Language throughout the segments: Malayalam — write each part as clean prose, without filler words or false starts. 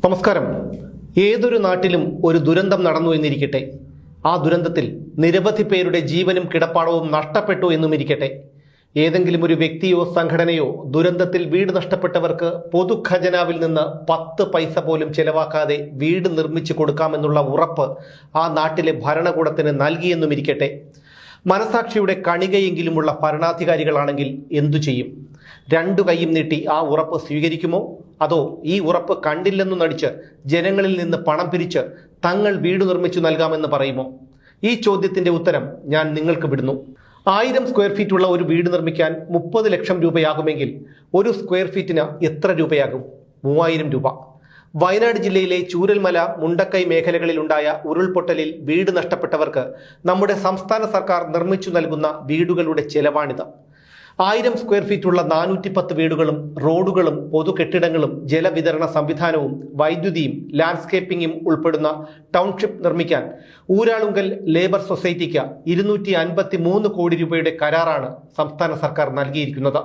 നമസ്കാരം. ഏതൊരു നാട്ടിലും ഒരു ദുരന്തം നടന്നു എന്നിരിക്കട്ടെ. ആ ദുരന്തത്തിൽ നിരവധി പേരുടെ ജീവനും കിടപ്പാടവും നഷ്ടപ്പെട്ടു എന്നുമിരിക്കട്ടെ. ഏതെങ്കിലും ഒരു വ്യക്തിയോ സംഘടനയോ ദുരന്തത്തിൽ വീട് നഷ്ടപ്പെട്ടവർക്ക് പൊതുഖജനാവിൽ നിന്ന് 10 പൈസ പോലും ചെലവാക്കാതെ വീട് നിർമ്മിച്ചു കൊടുക്കാമെന്നുള്ള ഉറപ്പ് ആ നാട്ടിലെ ഭരണകൂടത്തിന് നൽകിയെന്നുമിരിക്കട്ടെ. മനസാക്ഷിയുടെ കണികയെങ്കിലുമുള്ള ഭരണാധികാരികളാണെങ്കിൽ എന്തു ചെയ്യും? 2 കൈയും നീട്ടി ആ ഉറപ്പ് സ്വീകരിക്കുമോ? അതോ ഈ ഉറപ്പ് കണ്ടില്ലെന്നു നടിച്ച് ജനങ്ങളിൽ നിന്ന് പണം പിരിച്ച് തങ്ങൾ വീട് നിർമ്മിച്ചു നൽകാമെന്ന് പറയുമോ? ഈ ചോദ്യത്തിന്റെ ഉത്തരം ഞാൻ നിങ്ങൾക്ക് വിടുന്നു. 1000 സ്ക്വയർ ഫീറ്റ് ഉള്ള ഒരു വീട് നിർമ്മിക്കാൻ 30 ലക്ഷം രൂപയാകുമെങ്കിൽ ഒരു സ്ക്വയർ ഫീറ്റിന് എത്ര രൂപയാകും? 3000 രൂപ. വയനാട് ജില്ലയിലെ ചൂരൽമല, മുണ്ടക്കൈ മേഖലകളിലുണ്ടായ ഉരുൾപൊട്ടലിൽ വീട് നഷ്ടപ്പെട്ടവർക്ക് നമ്മുടെ സംസ്ഥാന സർക്കാർ നിർമ്മിച്ചു നൽകുന്ന വീടുകളുടെ ചെലവാണിത്. 1000 സ്ക്വയർ ഫീറ്റുള്ള 410 വീടുകളും റോഡുകളും പൊതുകെട്ടിടങ്ങളും ജലവിതരണ സംവിധാനവും വൈദ്യുതിയും ലാൻഡ്സ്കേപ്പിംഗും ഉൾപ്പെടുന്ന ടൗൺഷിപ്പ് നിർമ്മിക്കാൻ ഊരാളുങ്കൽ ലേബർ സൊസൈറ്റിക്ക് 253 കോടി രൂപയുടെ കരാറാണ് സംസ്ഥാന സർക്കാർ നൽകിയിരിക്കുന്നത്.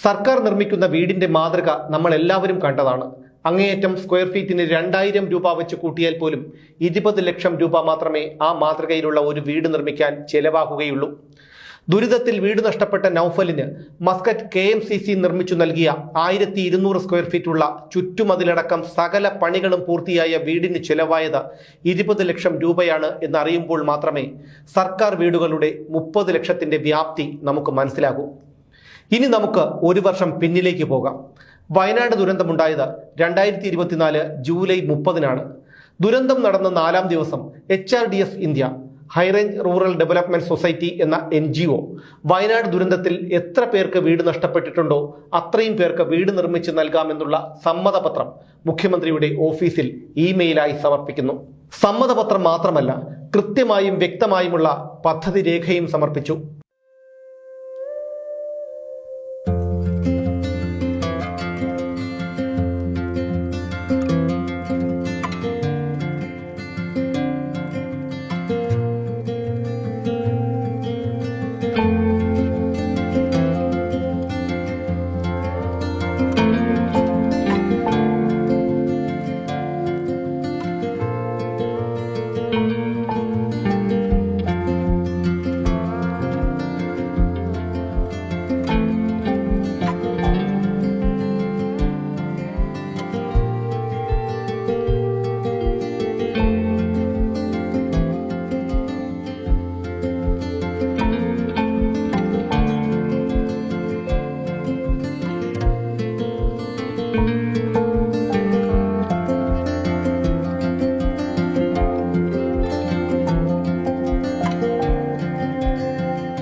സർക്കാർ നിർമ്മിക്കുന്ന വീടിന്റെ മാതൃക നമ്മൾ എല്ലാവരും കണ്ടതാണ്. അങ്ങേയറ്റം സ്ക്വയർ ഫീറ്റിന് 2000 രൂപ വെച്ച് കൂട്ടിയാൽ പോലും 20 ലക്ഷം രൂപ മാത്രമേ ആ മാതൃകയിലുള്ള ഒരു വീട് നിർമ്മിക്കാൻ ചെലവാകുകയുള്ളൂ. ദുരിതത്തിൽ വീട് നഷ്ടപ്പെട്ട നൌഫലിന് മസ്കറ്റ് KMCC നിർമ്മിച്ചു നൽകിയ 1200 സ്ക്വയർ ഫീറ്റുള്ള ചുറ്റുമതിലടക്കം സകല പണികളും പൂർത്തിയായ വീടിന് ചെലവായത് 20 ലക്ഷം രൂപയാണ് എന്നറിയുമ്പോൾ മാത്രമേ സർക്കാർ വീടുകളുടെ 30 ലക്ഷത്തിന്റെ വ്യാപ്തി നമുക്ക് മനസ്സിലാകൂ. ഇനി നമുക്ക് ഒരു വർഷം പിന്നിലേക്ക് പോകാം. വയനാട് ദുരന്തമുണ്ടായത് 2024 ജൂലൈ 30-നാണ്. ദുരന്തം നടന്ന 4-ാം ദിവസം HRDS India, high range rural development society എന്ന NGO വയനാട് ദുരന്തത്തിൽ എത്ര പേർക്ക് വീട് നഷ്ടപ്പെട്ടിട്ടുണ്ടോ അത്രയും പേർക്ക് വീട് നിർമ്മിച്ച് നൽകാമെന്നുള്ള സമ്മതപത്രം മുഖ്യമന്ത്രിയുടെ ഓഫീസിൽ ഇമെയിലായി സമർപ്പിക്കുന്നു. സമ്മതപത്രം മാത്രമല്ല, കൃത്യമായും വ്യക്തമായുമുള്ള പദ്ധതി രേഖയും സമർപ്പിച്ചു.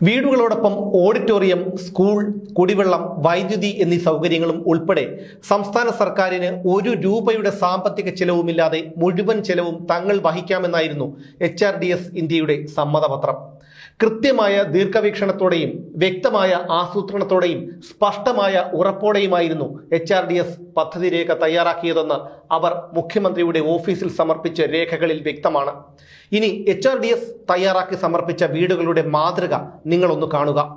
വീടുകളോടൊപ്പം ഓഡിറ്റോറിയം, സ്കൂൾ, കുടിവെള്ളം, വൈദ്യുതി എന്നീ സൗകര്യങ്ങളും ഉൾപ്പെടെ സംസ്ഥാന സർക്കാരിന് 1 രൂപയുടെ സാമ്പത്തിക ചെലവുമില്ലാതെ മുഴുവൻ ചെലവും തങ്ങൾ വഹിക്കാമെന്നായിരുന്നു HRDS ഇന്ത്യയുടെ സമ്മതപത്രം. കൃത്യമായ ദീർഘവീക്ഷണത്തോടെയും വ്യക്തമായ ആസൂത്രണത്തോടെയും സ്പഷ്ടമായ ഉറപ്പോടെയുമായിരുന്നു HRDS പദ്ധതി രേഖ തയ്യാറാക്കിയതെന്ന് അവർ മുഖ്യമന്ത്രിയുടെ ഓഫീസിൽ സമർപ്പിച്ച രേഖകളിൽ വ്യക്തമാണ്. ഇനി HRDS തയ്യാറാക്കി സമർപ്പിച്ച വീടുകളുടെ മാതൃക നിങ്ങളൊന്ന് കാണുക.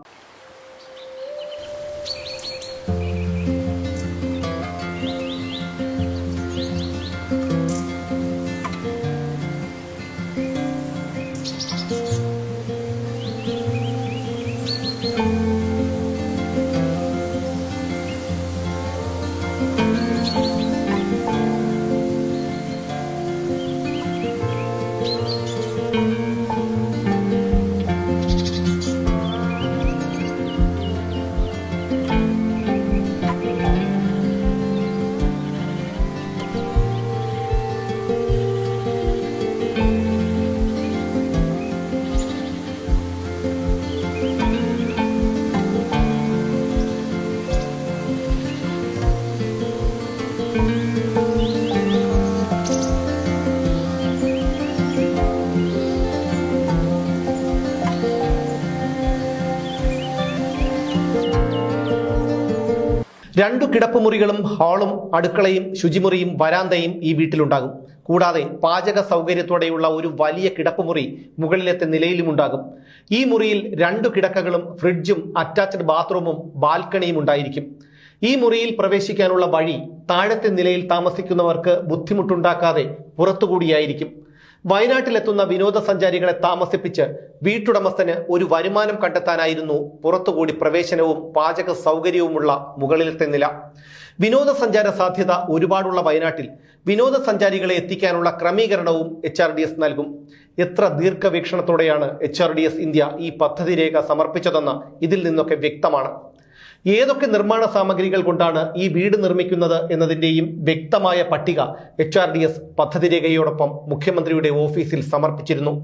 രണ്ടു കിടപ്പുമുറികളും ഹാളും അടുക്കളയും ശുചിമുറിയും വരാന്തയും ഈ വീട്ടിലുണ്ടാകും. കൂടാതെ പാചക സൗകര്യത്തോടെയുള്ള ഒരു വലിയ കിടപ്പുമുറി മുകളിലത്തെ നിലയിലുമുണ്ടാകും. ഈ മുറിയിൽ 2 കിടക്കകളും ഫ്രിഡ്ജും അറ്റാച്ച്ഡ് ബാത്റൂമും ബാൽക്കണിയും ഉണ്ടായിരിക്കും. ഈ മുറിയിൽ പ്രവേശിക്കാനുള്ള വഴി താഴത്തെ നിലയിൽ താമസിക്കുന്നവർക്ക് ബുദ്ധിമുട്ടുണ്ടാക്കാതെ പുറത്തുകൂടിയായിരിക്കും. വയനാട്ടിലെത്തുന്ന വിനോദസഞ്ചാരികളെ താമസിപ്പിച്ച് വീട്ടുടമസ്ഥന് ഒരു വരുമാനം കണ്ടെത്താനായിരുന്നു പുറത്തുകൂടി പ്രവേശനവും പാചക സൗകര്യവുമുള്ള മുകളിലത്തെ നില. വിനോദസഞ്ചാര സാധ്യത ഒരുപാടുള്ള വയനാട്ടിൽ വിനോദസഞ്ചാരികളെ എത്തിക്കാനുള്ള ക്രമീകരണവും HRDS നൽകും. എത്ര ദീർഘവീക്ഷണത്തോടെയാണ് HRDS ഇന്ത്യ ഈ പദ്ധതി രേഖ സമർപ്പിച്ചതെന്ന് ഇതിൽ നിന്നൊക്കെ വ്യക്തമാണ്. ഏതൊക്കെ നിർമ്മാണ സാമഗ്രികൾ കൊണ്ടാണ് ഈ വീട് നിർമ്മിക്കുന്നത് എന്നതിൻ്റെയും വ്യക്തമായ പട്ടിക HRDS പദ്ധതി രേഖയോടൊപ്പം മുഖ്യമന്ത്രിയുടെ ഓഫീസിൽ സമർപ്പിച്ചിരുന്നു.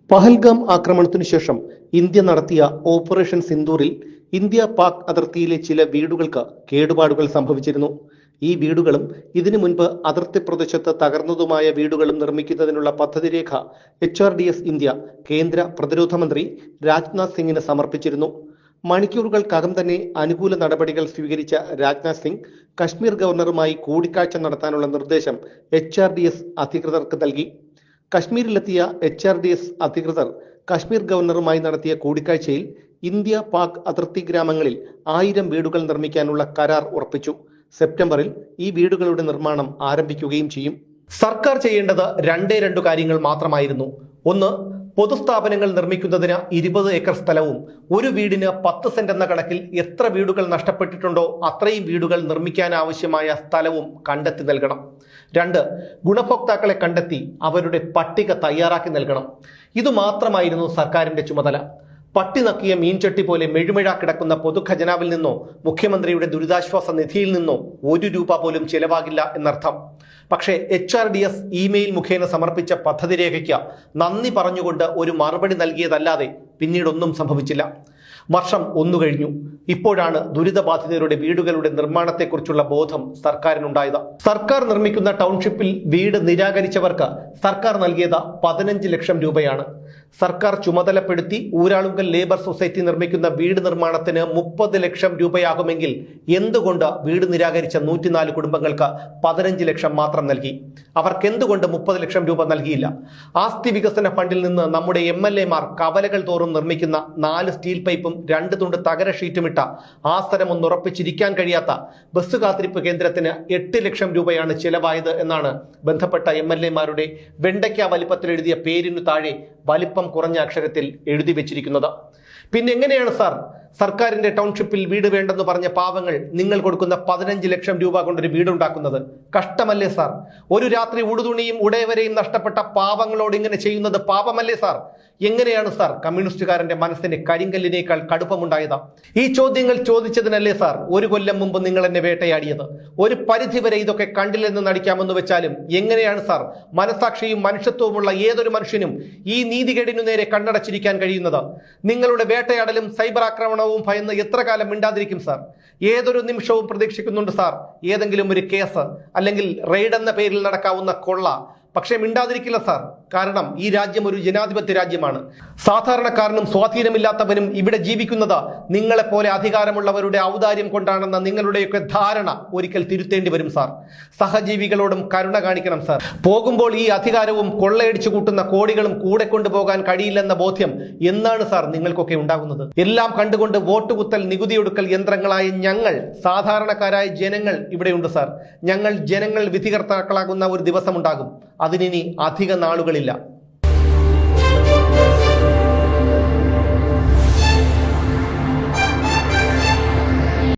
പഹൽഗാം ആക്രമണത്തിനു ശേഷം ഇന്ത്യ നടത്തിയ ഓപ്പറേഷൻ സിന്ദൂറിൽ ഇന്ത്യ പാക് അതിർത്തിയിലെ ചില വീടുകൾക്ക് കേടുപാടുകൾ സംഭവിച്ചിരുന്നു. ഈ വീടുകളും ഇതിനു മുൻപ് അതിർത്തി പ്രദേശത്ത് തകർന്നതുമായ വീടുകളും നിർമ്മിക്കുന്നതിനുള്ള പദ്ധതിരേഖ HRDS ഇന്ത്യ കേന്ദ്ര പ്രതിരോധ മന്ത്രി രാജ്നാഥ് സിംഗിന് സമർപ്പിച്ചിരുന്നു. മണിക്കൂറുകൾക്കകം തന്നെ അനുകൂല നടപടികൾ സ്വീകരിച്ച രാജ്നാഥ് സിംഗ് കശ്മീർ ഗവർണറുമായി കൂടിക്കാഴ്ച നടത്താനുള്ള നിർദ്ദേശം HRDS അധികൃതർക്ക് നൽകി. കശ്മീരിലെത്തിയ HRDS അധികൃതർ കശ്മീർ ഗവർണറുമായി നടത്തിയ കൂടിക്കാഴ്ചയിൽ ഇന്ത്യ പാക് അതിർത്തി ഗ്രാമങ്ങളിൽ 1000 വീടുകൾ നിർമ്മിക്കാനുള്ള കരാർ ഉറപ്പിച്ചു. സെപ്റ്റംബറിൽ ഈ വീടുകളുടെ നിർമ്മാണം ആരംഭിക്കുകയും ചെയ്യും. സർക്കാർ ചെയ്യേണ്ടത് രണ്ട് കാര്യങ്ങൾ മാത്രമായിരുന്നു. ഒന്ന്, പൊതുസ്ഥാപനങ്ങൾ നിർമ്മിക്കുന്നതിന് 20 ഏക്കർ സ്ഥലവും ഒരു വീടിന് 10 സെന്റ് എന്ന കണക്കിൽ എത്ര വീടുകൾ നഷ്ടപ്പെട്ടിട്ടുണ്ടോ അത്രയും വീടുകൾ നിർമ്മിക്കാൻ ആവശ്യമായ സ്ഥലവും കണ്ടെത്തി നൽകണം. 2, ഗുണഭോക്താക്കളെ കണ്ടെത്തി അവരുടെ പട്ടിക തയ്യാറാക്കി നൽകണം. ഇതുമാത്രമായിരുന്നു സർക്കാരിന്റെ ചുമതല. പട്ടി നക്കിയ മീൻചട്ടി പോലെ മെഴുമെഴ കിടക്കുന്ന പൊതുഖജനാവിൽ നിന്നോ മുഖ്യമന്ത്രിയുടെ ദുരിതാശ്വാസ നിധിയിൽ നിന്നോ 1 രൂപ പോലും ചെലവാകില്ല എന്നർത്ഥം. പക്ഷേ HRDS ഇമെയിൽ മുഖേന സമർപ്പിച്ച പദ്ധതി രേഖയ്ക്ക് നന്ദി പറഞ്ഞുകൊണ്ട് ഒരു മറുപടി നൽകിയതല്ലാതെ പിന്നീടൊന്നും സംഭവിച്ചില്ല. വർഷം 1 കഴിഞ്ഞു. ഇപ്പോഴാണ് ദുരിതബാധിതരുടെ വീടുകളുടെ നിർമ്മാണത്തെക്കുറിച്ചുള്ള ബോധം സർക്കാരിനുണ്ടായത്. സർക്കാർ നിർമ്മിക്കുന്ന ടൗൺഷിപ്പിൽ വീട് നിരാകരിച്ചവർക്ക് സർക്കാർ നൽകിയത് 15 ലക്ഷം രൂപയാണ്. സർക്കാർ ചുമതലപ്പെടുത്തി ഊരാളുങ്കൽ ലേബർ സൊസൈറ്റി നിർമ്മിക്കുന്ന വീട് നിർമ്മാണത്തിന് 30 ലക്ഷം രൂപയാകുമെങ്കിൽ എന്തുകൊണ്ട് വീട് നിരാകരിച്ച 104 കുടുംബങ്ങൾക്ക് 15 ലക്ഷം മാത്രം നൽകി? അവർക്ക് എന്തുകൊണ്ട് 30 ലക്ഷം രൂപ നൽകിയില്ല? ആസ്തി വികസന ഫണ്ടിൽ നിന്ന് നമ്മുടെ MLA മാർ കവലകൾ തോറും നിർമ്മിക്കുന്ന 4 സ്റ്റീൽ പൈപ്പും 2 തുണ്ട് തകര ഷീറ്റുമിട്ട ആസനമൊന്ന് ഉറപ്പിച്ചിരിക്കാൻ കഴിയാത്ത ബസ് കാത്തിരിപ്പ് കേന്ദ്രത്തിന് 8 ലക്ഷം രൂപയാണ് ചെലവായത് എന്നാണ് ബന്ധപ്പെട്ട MLA മാരുടെ വെണ്ടയ്ക്ക വലിപ്പത്തിൽ എഴുതിയ പേരിനു താഴെ വലിപ്പം കുറഞ്ഞ അക്ഷരത്തിൽ എഴുതി വെച്ചിരിക്കുന്നത്. പിന്നെ എങ്ങനെയാണ് സാർ സർക്കാരിന്റെ ടൗൺഷിപ്പിൽ വീട് വേണ്ടെന്ന് പറഞ്ഞ പാവങ്ങൾ നിങ്ങൾ കൊടുക്കുന്ന 15 ലക്ഷം രൂപ കൊണ്ടൊരു വീടുണ്ടാക്കുന്നത്? കഷ്ടമല്ലേ സാർ? ഒരു രാത്രി ഉടുതുണിയും ഉടയവരെയും നഷ്ടപ്പെട്ട പാവങ്ങളോട് ഇങ്ങനെ ചെയ്യുന്നത് പാപമല്ലേ സാർ? എങ്ങനെയാണ് സാർ കമ്മ്യൂണിസ്റ്റുകാരന്റെ മനസ്സിന് കരിങ്കല്ലിനേക്കാൾ കടുപ്പമുണ്ടായത്? ഈ ചോദ്യങ്ങൾ ചോദിച്ചതിനല്ലേ സാർ 1 കൊല്ലം മുമ്പ് നിങ്ങൾ എന്നെ വേട്ടയാടിയത്? ഒരു പരിധിവരെ ഇതൊക്കെ കണ്ടില്ലെന്ന് നടിക്കാമെന്ന് വെച്ചാലും എങ്ങനെയാണ് സാർ മനസാക്ഷിയും മനുഷ്യത്വവുമുള്ള ഏതൊരു മനുഷ്യനും ഈ നീതികേടിനു നേരെ കണ്ണടച്ചിരിക്കാൻ കഴിയുന്നത്? നിങ്ങളുടെ വേട്ടയാടലും സൈബർ ആക്രമണവും ഭയന്ന് എത്ര കാലം മിണ്ടാതിരിക്കും സാർ? ഏതൊരു നിമിഷവും പ്രതീക്ഷിക്കുന്നുണ്ട് സാർ ഏതെങ്കിലും ഒരു കേസ് അല്ലെങ്കിൽ റെയ്ഡ് എന്ന പേരിൽ നടക്കാവുന്ന കൊള്ള. പക്ഷേ മിണ്ടാതിരിക്കില്ല സാർ. കാരണം ഈ രാജ്യം ഒരു ജനാധിപത്യ രാജ്യമാണ്. സാധാരണക്കാരനും സ്വാധീനമില്ലാത്തവനും ഇവിടെ ജീവിക്കുന്നത് നിങ്ങളെപ്പോലെ അധികാരമുള്ളവരുടെ ഔദാര്യം കൊണ്ടാണെന്ന നിങ്ങളുടെയൊക്കെ ധാരണ ഒരിക്കൽ തിരുത്തേണ്ടി വരും സാർ. സഹജീവികളോടും കരുണ കാണിക്കണം സാർ. പോകുമ്പോൾ ഈ അധികാരവും കൊള്ളയടിച്ചു കൂട്ടുന്ന കോടികളും കൂടെ കൊണ്ടുപോകാൻ കഴിയില്ലെന്ന ബോധ്യം എന്നാണ് സാർ നിങ്ങൾക്കൊക്കെ ഉണ്ടാകുന്നത്? എല്ലാം കണ്ടുകൊണ്ട് വോട്ട് കുത്തൽ നികുതിയൊടുക്കൽ യന്ത്രങ്ങളായ ഞങ്ങൾ, സാധാരണക്കാരായ ജനങ്ങൾ ഇവിടെയുണ്ട് സാർ. ഞങ്ങൾ ജനങ്ങൾ വിധികർത്താക്കളാകുന്ന ഒരു ദിവസമുണ്ടാകും. അതിനി അധിക നാളുകളില്ല.